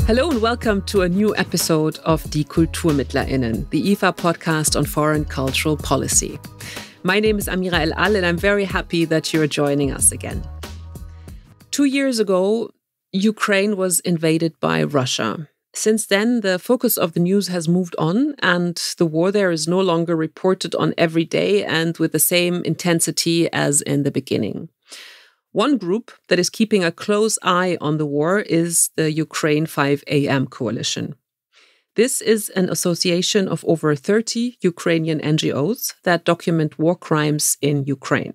Hello and welcome to a new episode of Die Kulturmittler, innen, the IFA podcast on foreign cultural policy. My name is Amira El-Al and I'm very happy that you're joining us again. 2 years ago, Ukraine was invaded by Russia. Since then, the focus of the news has moved on and the war there is no longer reported on every day and with the same intensity as in the beginning. One group that is keeping a close eye on the war is the Ukraine 5 AM Coalition. This is an association of over 30 Ukrainian NGOs that document war crimes in Ukraine.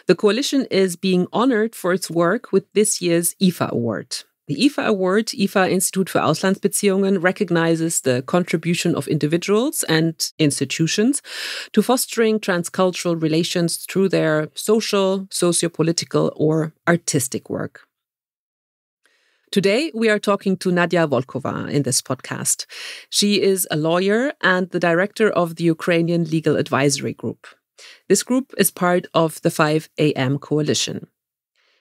The coalition is being honored for its work with this year's IFA Award. The IFA Award, IFA Institut für Auslandsbeziehungen, recognizes the contribution of individuals and institutions to fostering transcultural relations through their social, socio-political, or artistic work. Today, we are talking to Nadia Volkova in this podcast. She is a lawyer and the director of the Ukrainian Legal Advisory Group. This group is part of the 5 AM Coalition.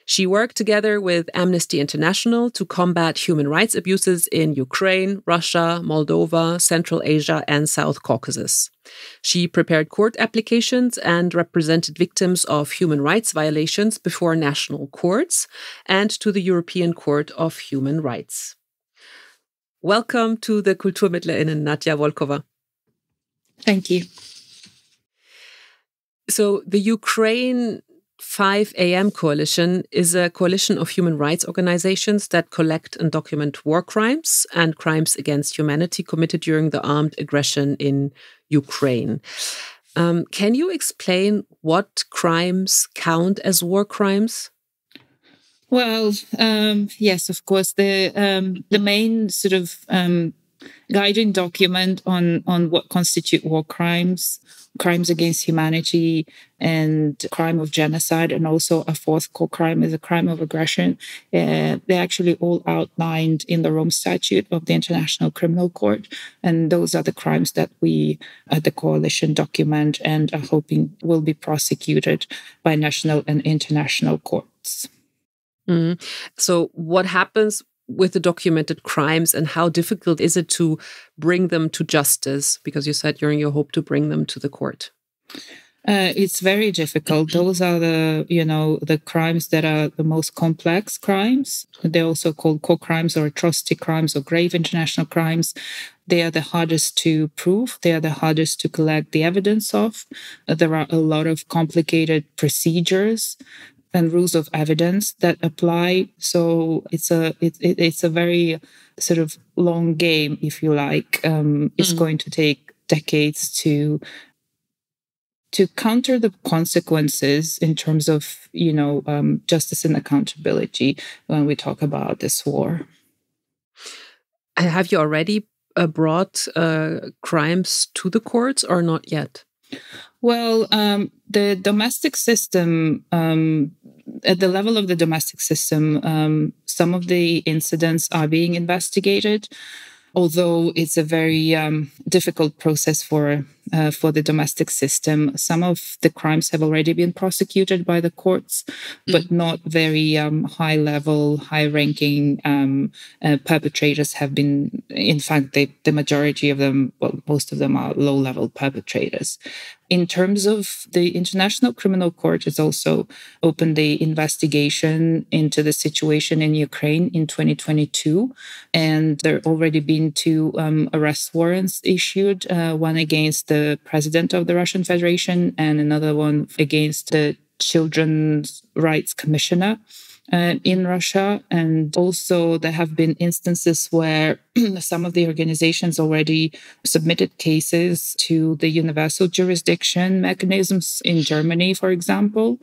She worked together with Amnesty International to combat human rights abuses in Ukraine, Russia, Moldova, Central Asia, and South Caucasus. She prepared court applications and represented victims of human rights violations before national courts and to the European Court of Human Rights. Welcome to the KulturmittlerInnen, Nadia Volkova. Thank you. So the Ukraine 5 AM Coalition is a coalition of human rights organizations that collect and document war crimes and crimes against humanity committed during the armed aggression in Ukraine. Can you explain what crimes count as war crimes? Well, yes, of course. The main sort of guiding document on what constitute war crimes against humanity, and crime of genocide, and also a fourth core crime is a crime of aggression. They're actually all outlined in the Rome Statute of the International Criminal Court. And those are the crimes that we at the coalition document and are hoping will be prosecuted by national and international courts. So what happens with the documented crimes and how difficult is it to bring them to justice? Because you said you hope to bring them to the court. It's very difficult. Those are the crimes that are the most complex crimes. They're also called core crimes or atrocity crimes or grave international crimes. They are the hardest to prove. They are the hardest to collect the evidence of. There are a lot of complicated procedures and rules of evidence that apply. So it's a very sort of long game, if you like. It's going to take decades to counter the consequences in terms of, justice and accountability when we talk about this war. Have you already brought crimes to the courts or not yet? Well, the domestic system, at the level of the domestic system, some of the incidents are being investigated, although it's a very difficult process for the domestic system. Some of the crimes have already been prosecuted by the courts, but not very high-level, high-ranking perpetrators have been. In fact, the majority of them, well, most of them are low-level perpetrators. In terms of the International Criminal Court, has also opened the investigation into the situation in Ukraine in 2022. And there have already been 2 arrest warrants issued, one against the president of the Russian Federation and another one against the Children's Rights Commissioner in Russia. And also there have been instances where some of the organizations already submitted cases to the universal jurisdiction mechanisms in Germany, for example.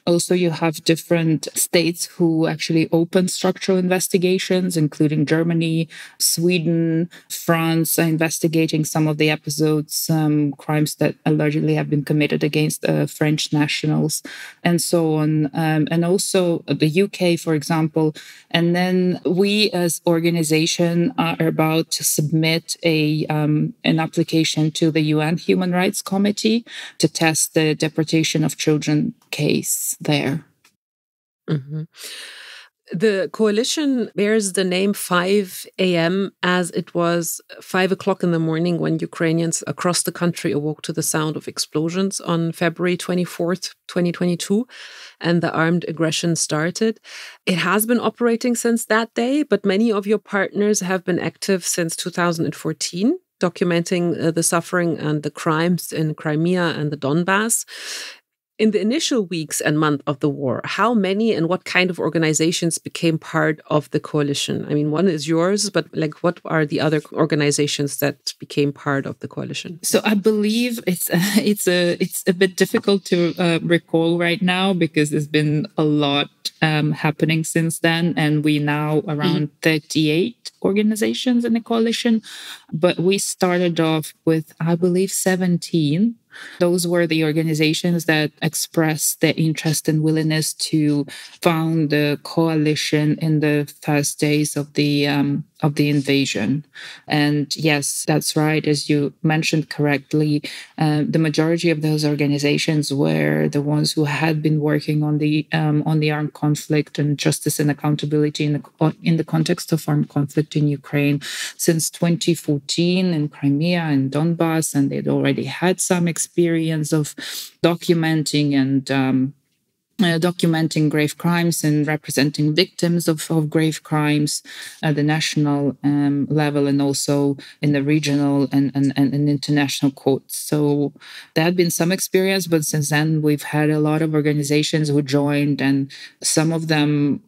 Also, you have different states who actually open structural investigations, including Germany, Sweden, France, are investigating some of the episodes, crimes that allegedly have been committed against French nationals, and so on. And also the UK, for example. And then we as organization are about to submit an application to the UN Human Rights Committee to test the deportation of children case there. Mm-hmm. The coalition bears the name 5 a.m. as it was 5 o'clock in the morning when Ukrainians across the country awoke to the sound of explosions on February 24th, 2022, and the armed aggression started. It has been operating since that day, but many of your partners have been active since 2014, documenting the suffering and the crimes in Crimea and the Donbass. In the initial weeks and months of the war, how many and what kind of organizations became part of the coalition? I mean, one is yours, but what are the other organizations that became part of the coalition? So I believe it's a bit difficult to recall right now because there's been a lot happening since then, and we now around 38 organizations in the coalition. But we started off with, I believe, 17. Those were the organizations that expressed their interest and willingness to found the coalition in the first days of the invasion. And yes, that's right. As you mentioned correctly, the majority of those organizations were the ones who had been working on the armed conflict and justice and accountability in the context of armed conflict in Ukraine since 2014 in Crimea and Donbass, and they'd already had some experience of documenting grave crimes and representing victims of grave crimes at the national level and also in the regional and international courts. So there had been some experience, but since then we've had a lot of organizations who joined, and some of them,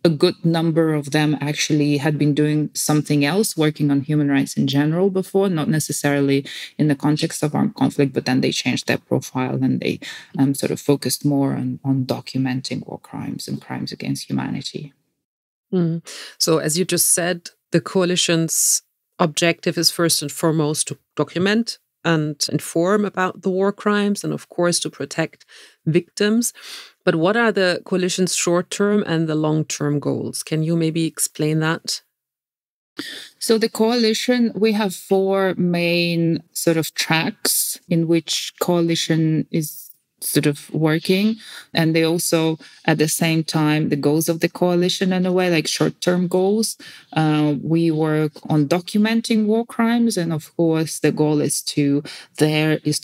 a good number of them actually had been doing something else, working on human rights in general before, not necessarily in the context of armed conflict, but then they changed their profile and they sort of focused more on documenting war crimes and crimes against humanity. So as you just said, the coalition's objective is first and foremost to document and inform about the war crimes and, of course, to protect victims. But what are the coalition's short-term and the long-term goals? Can you maybe explain that? So the coalition, we have 4 main sort of tracks in which coalition is sort of working. And they also, at the same time, the goals of the coalition in a way, like short-term goals. We work on documenting war crimes. And of course, the goal is to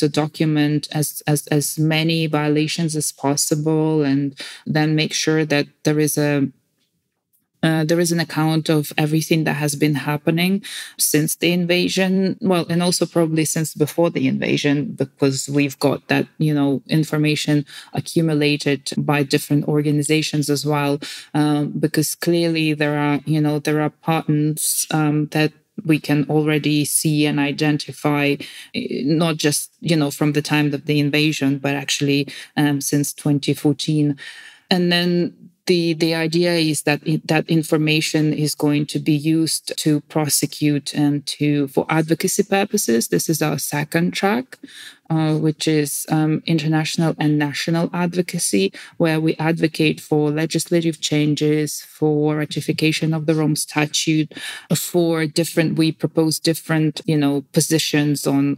document as many violations as possible and then make sure that there is an account of everything that has been happening since the invasion. Well, and also probably since before the invasion, because we've got that, information accumulated by different organizations as well. Because clearly there are patterns that we can already see and identify, not just, from the time of the invasion, but actually since 2014. And then the idea is that that information is going to be used to prosecute and for advocacy purposes. This is our second track, which is international and national advocacy, where we advocate for legislative changes, for ratification of the Rome Statute, we propose different, positions on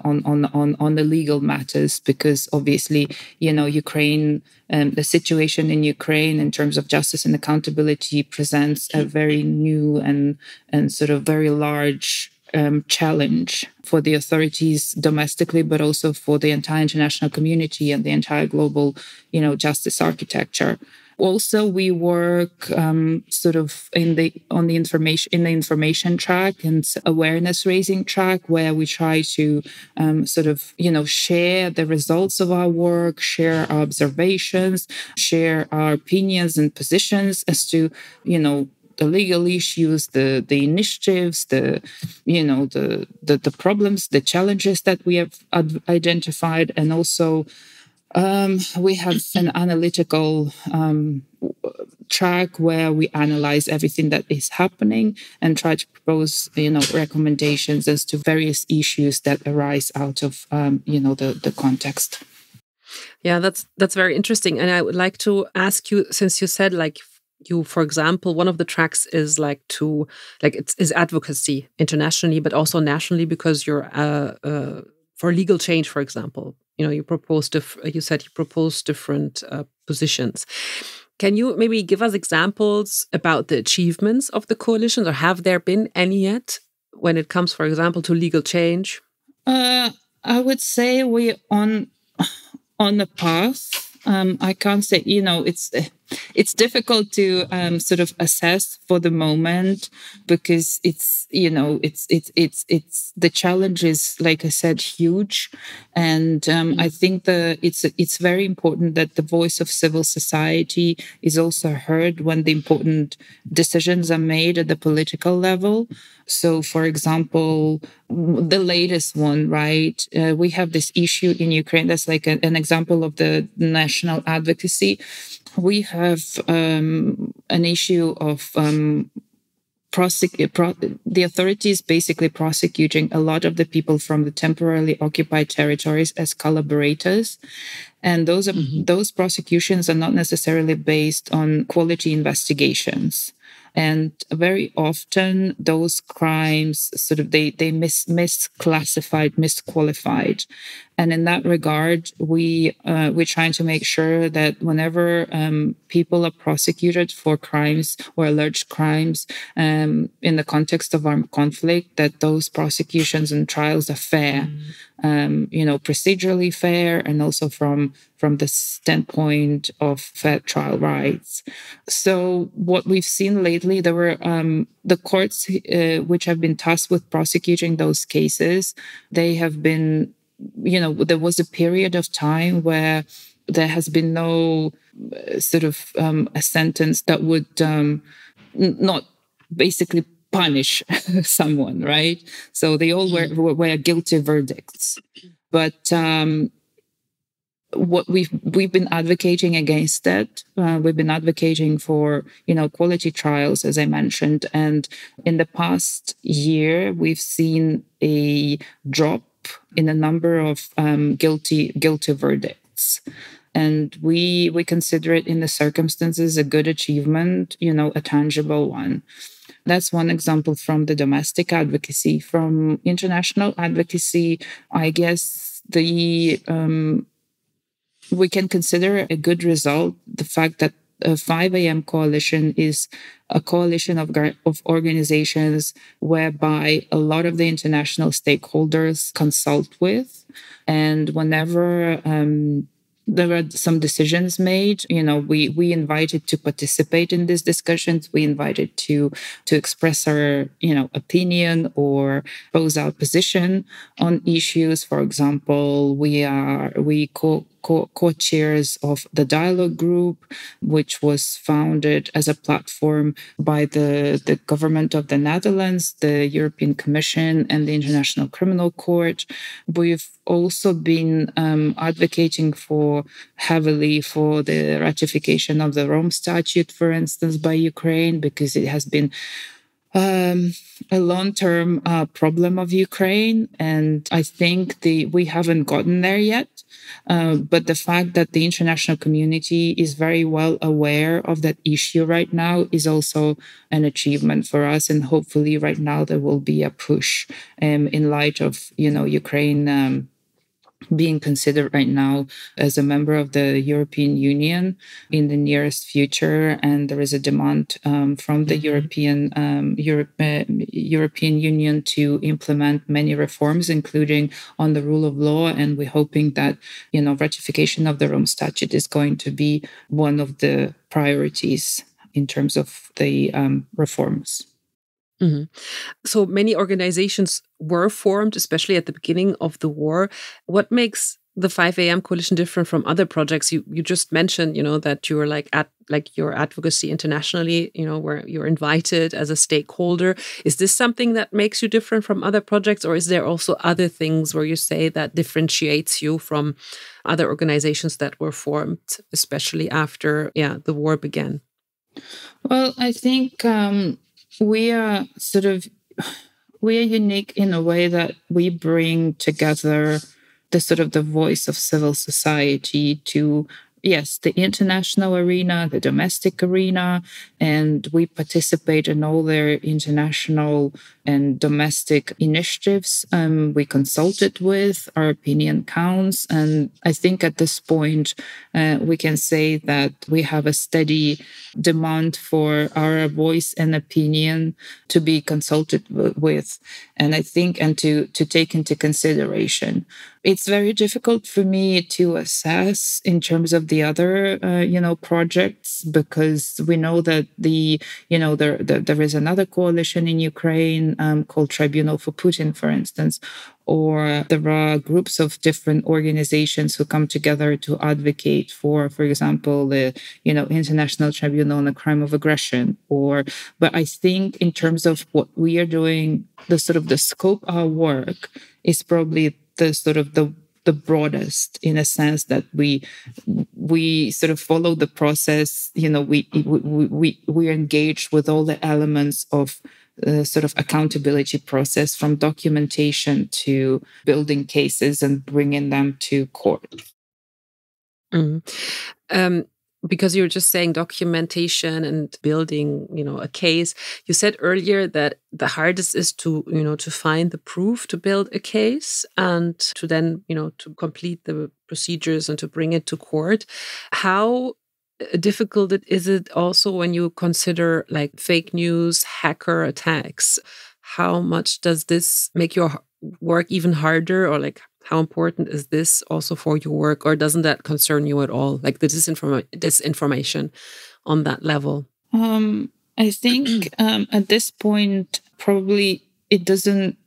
the legal matters, because obviously, Ukraine, the situation in Ukraine in terms of justice and accountability presents a very new and sort of very large challenge for the authorities domestically, but also for the entire international community and the entire global, justice architecture. Also, we work sort of in the information track and awareness raising track, where we try to share the results of our work, share our observations, share our opinions and positions as to the legal issues, the initiatives, the problems, the challenges that we have identified, and also we have an analytical track where we analyze everything that is happening and try to propose, recommendations as to various issues that arise out of, the context. Yeah, that's very interesting. And I would like to ask you, since you said for example, one of the tracks is is advocacy internationally, but also nationally, because you're for legal change, for example. You said you proposed different positions. Can you maybe give us examples about the achievements of the coalition, or have there been any yet when it comes, for example, to legal change? I would say we're on the path. I can't say, it's difficult to sort of assess for the moment, because it's the challenge is, like I said, huge. And I think it's very important that the voice of civil society is also heard when the important decisions are made at the political level. So, for example, the latest one, right? We have this issue in Ukraine that's like an example of the national advocacy. We have an issue of the authorities basically prosecuting a lot of the people from the temporarily occupied territories as collaborators. And those prosecutions are not necessarily based on quality investigations. And very often those crimes they misclassified, misqualified. And in that regard, we're trying to make sure that whenever people are prosecuted for crimes or alleged crimes in the context of armed conflict, that those prosecutions and trials are fair, procedurally fair, and also from the standpoint of fair trial rights. So what we've seen lately, there were the courts which have been tasked with prosecuting those cases. They have been, there was a period of time where there has been no a sentence that would not basically punish someone, right? So they all were guilty verdicts. But what we've been advocating against that. We've been advocating for quality trials, as I mentioned, and in the past year we've seen a drop in the number of guilty verdicts. And we consider it in the circumstances a good achievement, a tangible one. That's one example from the domestic advocacy. From international advocacy, I guess we can consider a good result the fact that a 5 a.m. coalition is a coalition of organizations whereby a lot of the international stakeholders consult with. And whenever there were some decisions made, we invited to participate in these discussions. We invited to express our, opinion or pose our position on issues. For example, we co-chairs of the dialogue group, which was founded as a platform by the government of the Netherlands, the European Commission, and the International Criminal Court. We've also been advocating heavily for the ratification of the Rome Statute, for instance, by Ukraine, because it has been a long-term problem of Ukraine. And I think we haven't gotten there yet. But the fact that the international community is very well aware of that issue right now is also an achievement for us. And hopefully right now there will be a push in light of, Ukraine being considered right now as a member of the European Union in the nearest future. And there is a demand from the European Union to implement many reforms, including on the rule of law. And we're hoping that, ratification of the Rome Statute is going to be one of the priorities in terms of the reforms. Mm-hmm. So many organizations were formed, especially at the beginning of the war. What makes the 5 a.m. coalition different from other projects? You just mentioned, that you were like your advocacy internationally, where you're invited as a stakeholder. Is this something that makes you different from other projects, or is there also other things where you say that differentiates you from other organizations that were formed, especially after, the war began? Well, I think we are unique in a way that we bring together the voice of civil society to yes, the international arena, the domestic arena, and we participate in all their international and domestic initiatives. We consulted with, our opinion counts. And I think at this point, we can say that we have a steady demand for our voice and opinion to be consulted with. And I think, and to take into consideration. It's very difficult for me to assess in terms of the other, projects, because we know that there is another coalition in Ukraine called Tribunal for Putin, for instance, or there are groups of different organizations who come together to advocate for example, the International Tribunal on the Crime of Aggression. But I think in terms of what we are doing, the sort of the scope of our work is probably the broadest, in a sense that we sort of follow the process. We engage with all the elements of sort of accountability process, from documentation to building cases and bringing them to court. Because you were just saying documentation and building, a case. You said earlier that the hardest is to find the proof to build a case and to then, to complete the procedures and to bring it to court. How difficult is it also when you consider like fake news, hacker attacks? How much does this make your work even harder, or like how important is this also for your work, or doesn't that concern you at all? Like the disinformation on that level? I think at this point, probably it doesn't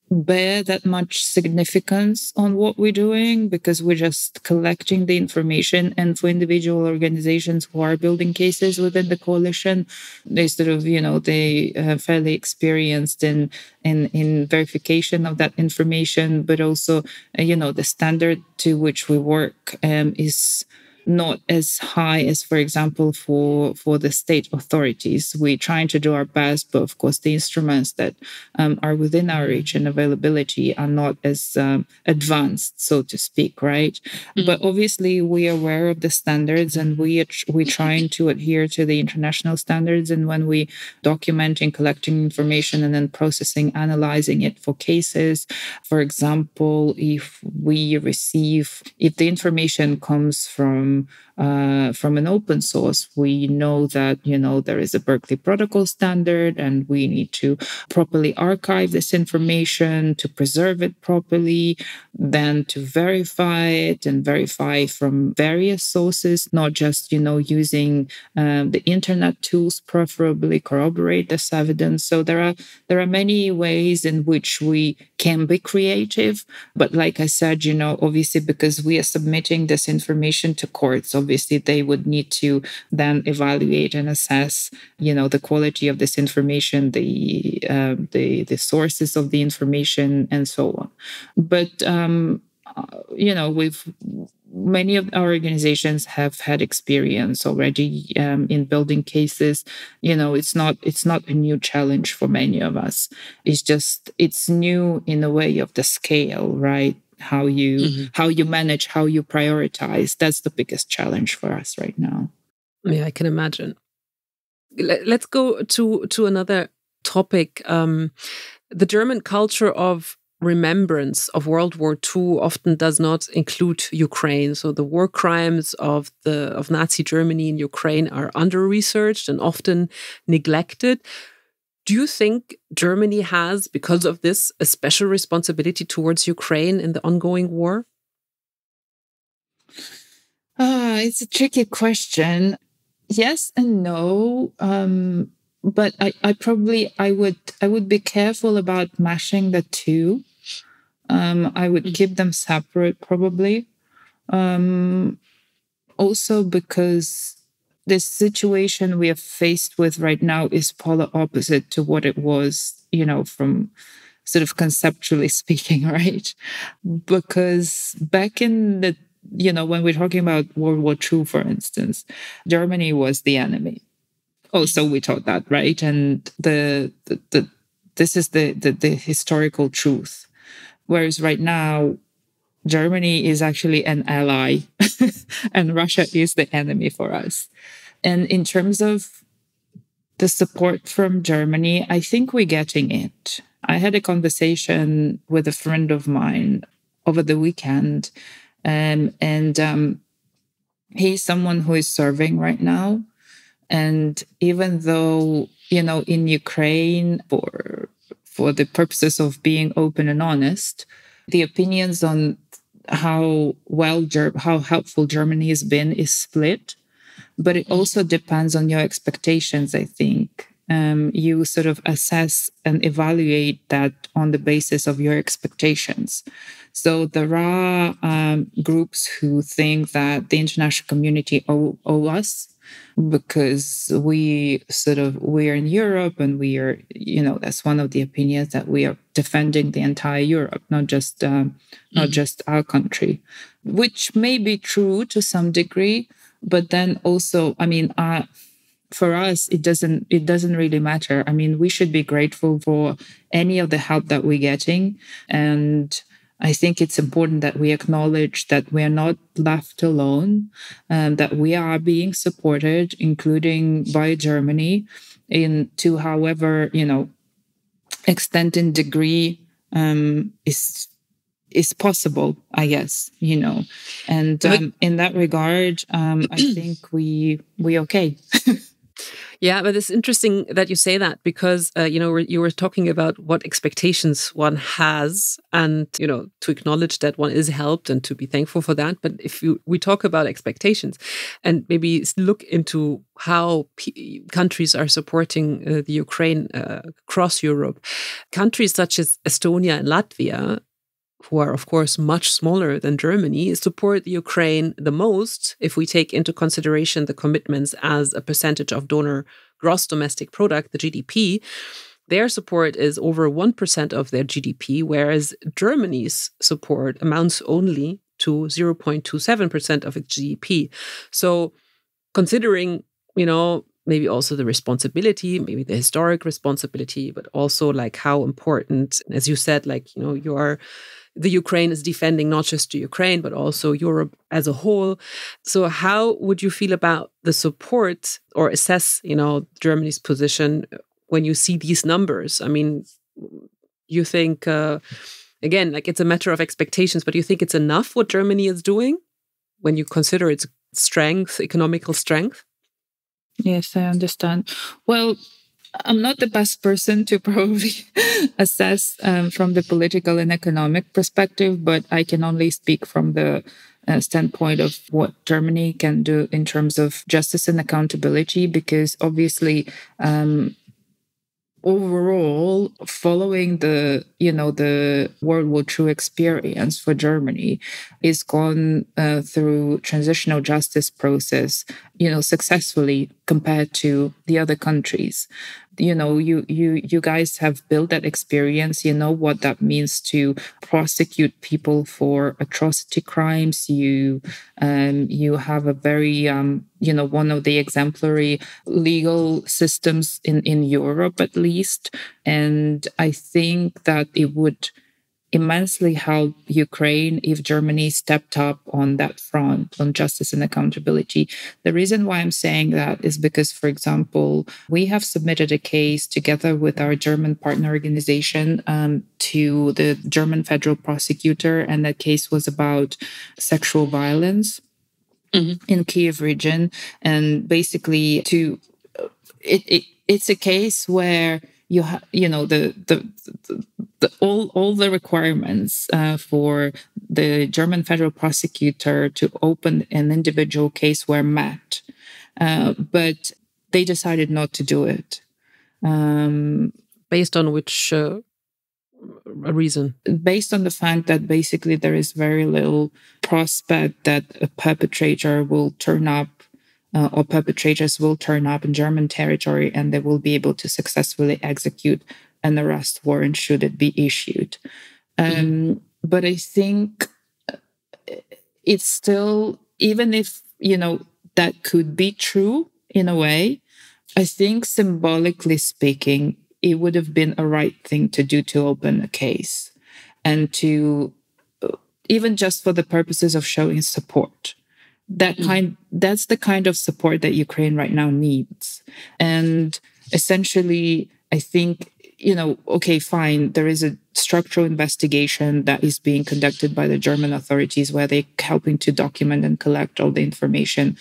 bear that much significance on what we're doing, because we're just collecting the information. And for individual organizations who are building cases within the coalition, they sort of, they are fairly experienced in verification of that information, but also, the standard to which we work is not as high as, for example, for the state authorities. We're trying to do our best, but of course, the instruments that are within our reach and availability are not as advanced, so to speak, right? But obviously, we are aware of the standards, and we're trying to adhere to the international standards. And when we documenting, collecting information, and then processing, analyzing it for cases, for example, if the information comes from an open source, we know that, there is a Berkeley Protocol standard, and we need to properly archive this information, to preserve it properly, then to verify it and verify from various sources, not just, using the internet tools, preferably corroborate this evidence. So there are many ways in which we can be creative. But like I said, obviously, because we are submitting this information to courts, obviously they would need to then evaluate and assess, the quality of this information, the sources of the information, and so on. But many of our organizations have had experience already in building cases. It's not a new challenge for many of us. It's new in a way of the scale, right? How you manage, how you prioritize. That's the biggest challenge for us right now. Yeah, I can imagine. Let's go to another topic. The German culture of remembrance of World War II often does not include Ukraine. So the war crimes of Nazi Germany in Ukraine are under-researched and often neglected. Do you think Germany has, because of this, a special responsibility towards Ukraine in the ongoing war? It's a tricky question. Yes and no. But I would be careful about mashing the two. I would keep them separate, probably. Also because this situation we are faced with right now is polar opposite to what it was, from sort of conceptually speaking, right? Because back in the, when we're talking about World War II, for instance, Germany was the enemy. Oh, so we thought that, right? And this is the historical truth. Whereas right now, Germany is actually an ally and Russia is the enemy for us. And in terms of the support from Germany, I think we're getting it. I had a conversation with a friend of mine over the weekend, and he's someone who is serving right now. And even though, in Ukraine, for the purposes of being open and honest, the opinions on how helpful Germany has been is split. But it also depends on your expectations, I think. You sort of assess and evaluate that on the basis of your expectations. So there are groups who think that the international community owe us because we're in Europe and we are, that's one of the opinions that we are defending the entire Europe, not just our country, which may be true to some degree. But then also, for us, it doesn't really matter. I mean, we should be grateful for any of the help that we're getting. And I think it's important that we acknowledge that we are not left alone, that we are being supported, including by Germany, to however, extent and degree is possible, I guess, And in that regard, I think we okay. Yeah, but it's interesting that you say that because, you were talking about what expectations one has and, to acknowledge that one is helped and to be thankful for that. But if we talk about expectations and maybe look into how countries are supporting the Ukraine across Europe, countries such as Estonia and Latvia, who are, of course, much smaller than Germany, support the Ukraine the most if we take into consideration the commitments as a percentage of donor gross domestic product, the GDP. Their support is over 1% of their GDP, whereas Germany's support amounts only to 0.27% of its GDP. So considering, maybe also the responsibility, maybe the historic responsibility, but also like how important, as you said, the Ukraine is defending not just the Ukraine, but also Europe as a whole. So how would you feel about the support or assess, Germany's position when you see these numbers? I mean, you think, again, it's a matter of expectations, but you think it's enough what Germany is doing when you consider its strength, economical strength? Yes, I understand. Well, I'm not the best person to probably assess from the political and economic perspective, but I can only speak from the standpoint of what Germany can do in terms of justice and accountability, because obviously, overall, following the World War II experience for Germany, is gone through transitional justice process, successfully compared to the other countries. You guys have built that experience. You know what that means to prosecute people for atrocity crimes. You have a very one of the exemplary legal systems in Europe, at least. And I think that it would immensely help Ukraine if Germany stepped up on that front, on justice and accountability. The reason why I'm saying that is because, for example, we have submitted a case together with our German partner organization to the German federal prosecutor, and that case was about sexual violence in Kiev region. And basically, it's a case where you have, all the requirements for the German federal prosecutor to open an individual case were met, but they decided not to do it. Based on which reason? Based on the fact that basically there is very little prospect that a perpetrator will turn up or perpetrators will turn up in German territory and they will be able to successfully execute an arrest warrant should it be issued. But I think it's still, even if, that could be true in a way, I think symbolically speaking, it would have been a right thing to do to open a case and to even just for the purposes of showing support. That's the kind of support that Ukraine right now needs. And essentially, I think, okay, fine, there is a structural investigation that is being conducted by the German authorities where they're helping to document and collect all the information.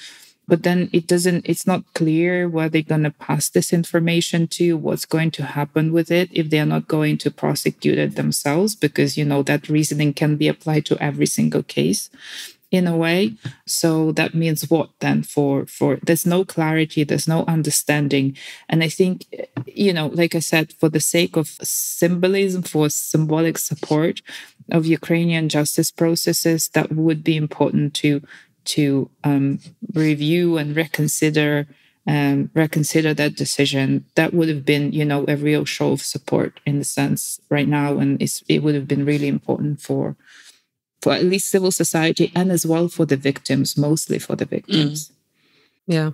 But then it's not clear where they're going to pass this information to, what's going to happen with it if they're not going to prosecute it themselves, because, that reasoning can be applied to every single case in a way. So that means what then for there's no clarity, there's no understanding. And I think, like I said, for the sake of symbolism, for symbolic support of Ukrainian justice processes, that would be important to review and reconsider that decision. That would have been, a real show of support in the sense right now, and it would have been really important for at least civil society and as well for the victims, mostly for the victims. Yeah,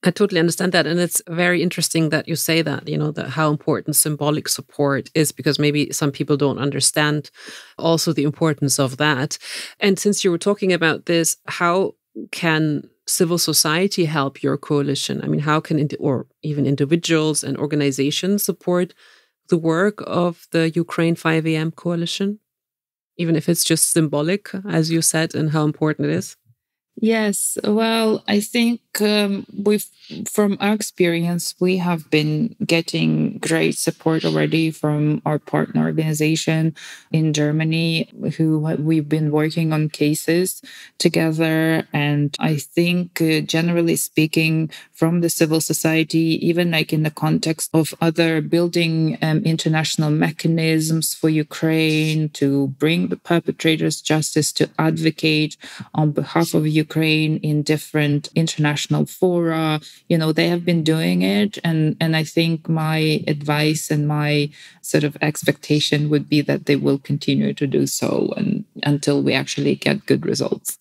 I totally understand that. And it's very interesting that you say that, that how important symbolic support is, because maybe some people don't understand also the importance of that. And since you were talking about this, how can civil society help your coalition? I mean, how can, or even individuals and organizations support the work of the Ukraine 5 a.m. coalition? Even if it's just symbolic, as you said, and how important it is? Yes, well, I think from our experience, we have been getting great support already from our partner organization in Germany, who we've been working on cases together. And I think, generally speaking, from the civil society, even like in the context of other building international mechanisms for Ukraine to bring the perpetrators justice, to advocate on behalf of Ukraine in different international fora, they have been doing it. And I think my advice and my sort of expectation would be that they will continue to do so until we actually get good results.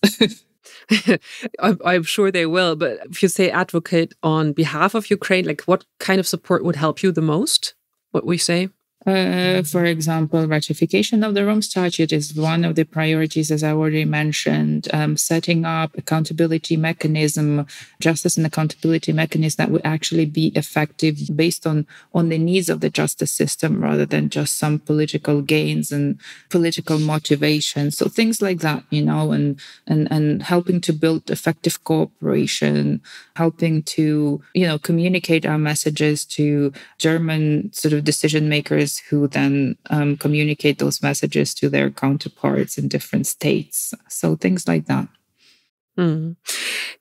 I'm sure they will. But if you say advocate on behalf of Ukraine, like what kind of support would help you the most? What we say? For example, ratification of the Rome Statute is one of the priorities, as I already mentioned. Setting up accountability mechanism, justice and accountability mechanism that would actually be effective based on the needs of the justice system rather than just some political gains and political motivation. So things like that, and helping to build effective cooperation, helping to, communicate our messages to German sort of decision makers who then communicate those messages to their counterparts in different states. So things like that. Mm.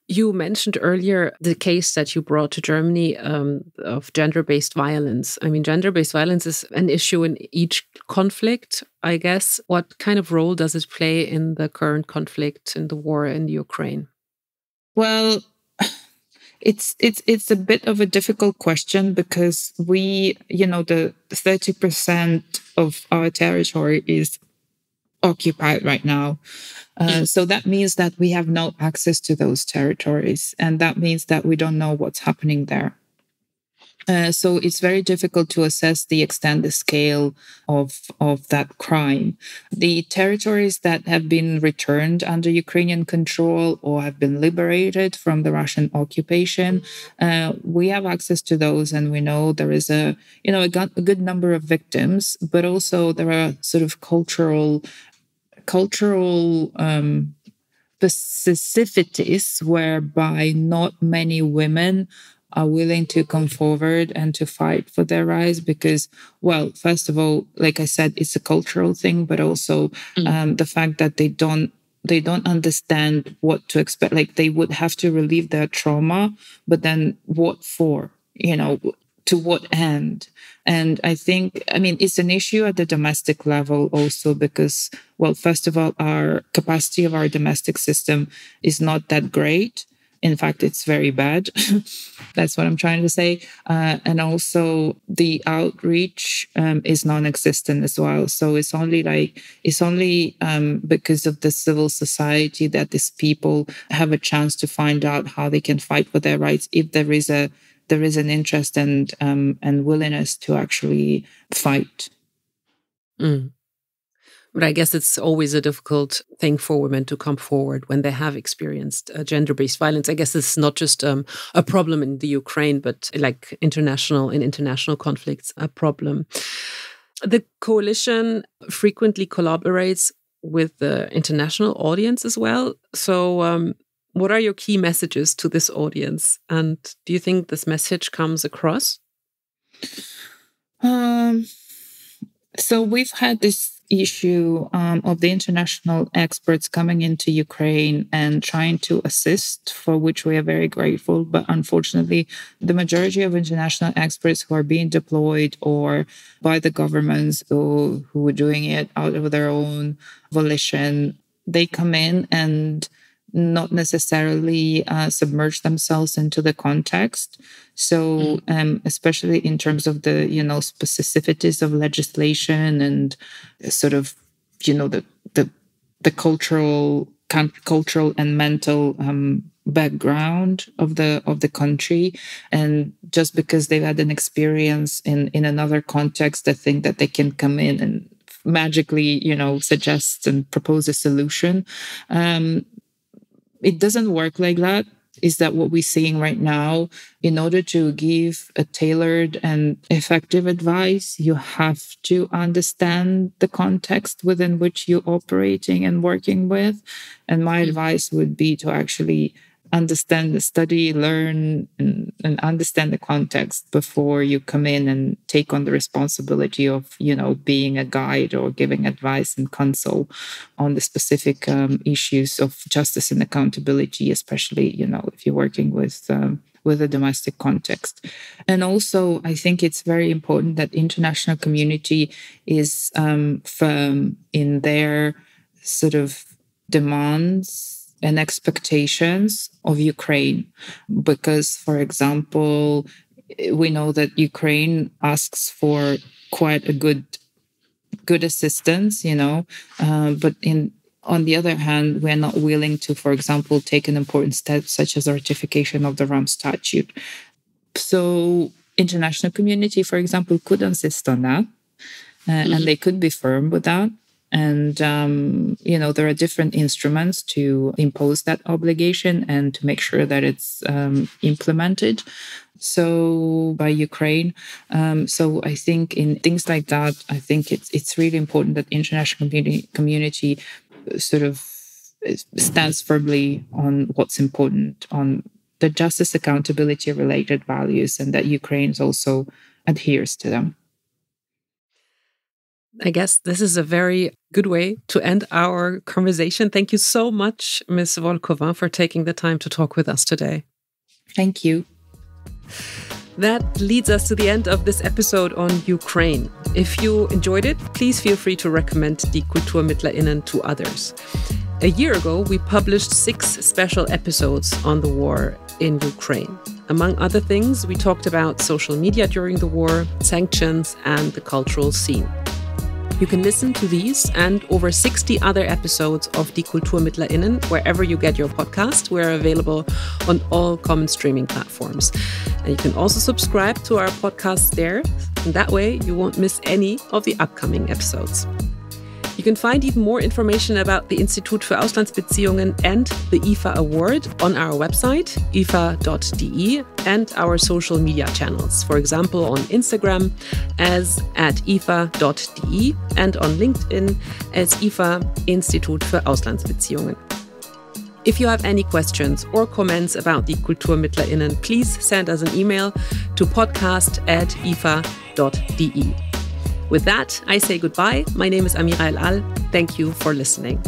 You mentioned earlier the case that you brought to Germany of gender-based violence. I mean, gender-based violence is an issue in each conflict, I guess. What kind of role does it play in the current conflict, in the war in Ukraine? Well, it's a bit of a difficult question because we, the 30% of our territory is occupied right now. So that means that we have no access to those territories. And that means that we don't know what's happening there. So it's very difficult to assess the extent, the scale of that crime. The territories that have been returned under Ukrainian control or have been liberated from the Russian occupation, we have access to those, and we know there is a good number of victims, but also there are sort of cultural specificities whereby not many women are willing to come forward and to fight for their rights because, well, first of all, like I said, it's a cultural thing, but also the fact that they don't understand what to expect. Like they would have to relieve their trauma, but then what for? To what end? And I think, it's an issue at the domestic level also because, well, first of all, our capacity of our domestic system is not that great. In fact, it's very bad. That's what I'm trying to say. And also the outreach is non-existent as well. So it's only because of the civil society that these people have a chance to find out how they can fight for their rights if there is an interest and willingness to actually fight. Mm. But I guess it's always a difficult thing for women to come forward when they have experienced gender-based violence. I guess it's not just a problem in the Ukraine, but like international conflicts, a problem. The coalition frequently collaborates with the international audience as well. So what are your key messages to this audience? And do you think this message comes across? So we've had this issue of the international experts coming into Ukraine and trying to assist, for which we are very grateful. But unfortunately, the majority of international experts who are being deployed or by the governments who are doing it out of their own volition, they come in and not necessarily submerge themselves into the context. So, especially in terms of the, specificities of legislation and sort of, the cultural and mental background of the country, and just because they've had an experience in another context, they think that they can come in and magically, suggest and propose a solution. It doesn't work like that. Is that what we're seeing right now? In order to give a tailored and effective advice, you have to understand the context within which you're operating and working with. And my advice would be to actually understand, study, learn, and understand the context before you come in and take on the responsibility of, being a guide or giving advice and counsel on the specific issues of justice and accountability, especially, if you're working with a domestic context. And also, I think it's very important that the international community is firm in their sort of demands and expectations of Ukraine. Because, for example, we know that Ukraine asks for quite a good assistance, but on the other hand, we're not willing to, for example, take an important step such as ratification of the Rome Statute. So international community, for example, could insist on that, and they could be firm with that. And, there are different instruments to impose that obligation and to make sure that it's implemented. So by Ukraine. So I think in things like that, I think it's really important that the international community sort of stands firmly on what's important, on the justice, accountability related values, and that Ukraine also adheres to them. I guess this is a very good way to end our conversation. Thank you so much, Ms. Volkova, for taking the time to talk with us today. Thank you. That leads us to the end of this episode on Ukraine. If you enjoyed it, please feel free to recommend Die Kulturmittler innen to others. A year ago, we published 6 special episodes on the war in Ukraine. Among other things, we talked about social media during the war, sanctions, and the cultural scene. You can listen to these and over 60 other episodes of Die Kulturmittler innen wherever you get your podcast. We're available on all common streaming platforms. And you can also subscribe to our podcast there. And that way you won't miss any of the upcoming episodes. You can find even more information about the Institut für Auslandsbeziehungen and the IFA Award on our website, ifa.de, and our social media channels. For example, on Instagram as @ifa.de and on LinkedIn as IFA Institut für Auslandsbeziehungen. If you have any questions or comments about Die KulturmittlerInnen, please send us an email to podcast@ifa.de. With that, I say goodbye. My name is Amira El Al. Thank you for listening.